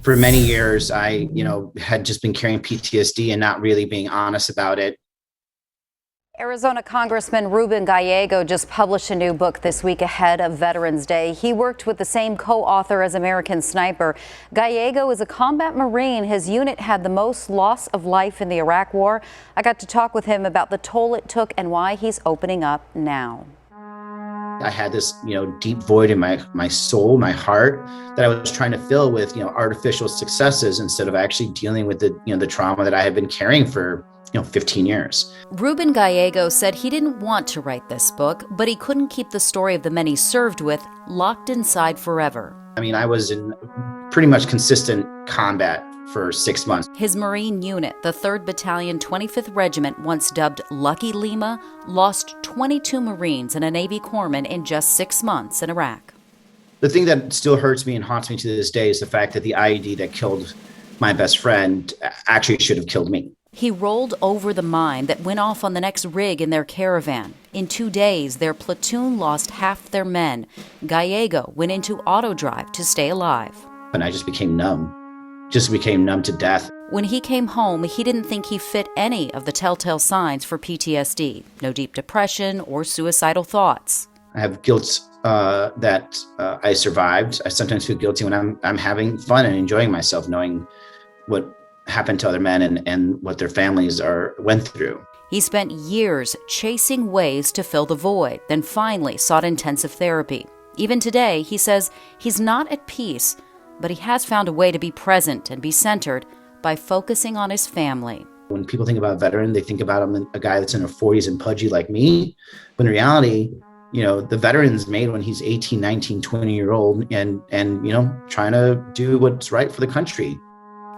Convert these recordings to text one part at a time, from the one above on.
For many years, I, had just been carrying PTSD and not really being honest about it. Arizona Congressman Ruben Gallego just published a new book this week ahead of Veterans Day. He worked with the same co-author as American Sniper. Gallego is a combat Marine. His unit had the most loss of life in the Iraq War. I got to talk with him about the toll it took and why he's opening up now. I had this, deep void in my soul, my heart, that I was trying to fill with, artificial successes instead of actually dealing with the trauma that I had been carrying for 15 years. Ruben Gallego said he didn't want to write this book, but he couldn't keep the story of the men he served with locked inside forever. I was in pretty much consistent combat for 6 months. His Marine unit, the 3rd Battalion, 25th Regiment, once dubbed Lucky Lima, lost 22 Marines and a Navy corpsman in just 6 months in Iraq. The thing that still hurts me and haunts me to this day is the fact that the IED that killed my best friend actually should have killed me. He rolled over the mine that went off on the next rig in their caravan. In 2 days, their platoon lost half their men. Gallego went into auto drive to stay alive. And I just became numb to death. When he came home, he didn't think he fit any of the telltale signs for PTSD. No deep depression or suicidal thoughts. I have guilt that I survived. I sometimes feel guilty when I'm having fun and enjoying myself, knowing what happened to other men and what their families went through. He spent years chasing ways to fill the void, then finally sought intensive therapy. Even today, he says he's not at peace, but he has found a way to be present and be centered by focusing on his family. When people think about veteran, they think about him, a guy that's in their 40s and pudgy like me. But in reality, the veteran's made when he's 18, 19, 20-year-old and trying to do what's right for the country.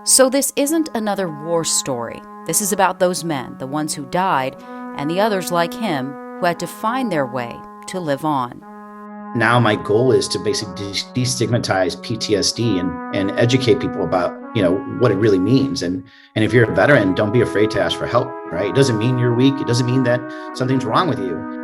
So this isn't another war story. This is about those men, the ones who died, and the others like him who had to find their way to live on. Now my goal is to basically destigmatize PTSD and educate people about, what it really means. And if you're a veteran, don't be afraid to ask for help, right? It doesn't mean you're weak. It doesn't mean that something's wrong with you.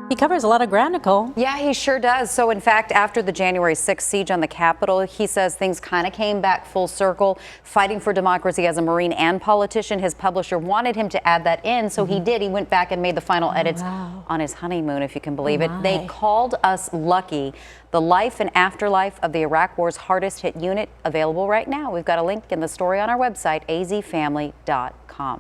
He covers a lot of ground, Nicole. Yeah, he sure does. So in fact, after the January 6th siege on the Capitol, he says things kind of came back full circle. Fighting for democracy as a Marine and politician, his publisher wanted him to add that in, so he did. He went back and made the final edits on his honeymoon, if you can believe it. They called us lucky. The life and afterlife of the Iraq War's hardest hit unit, available right now. We've got a link in the story on our website, azfamily.com.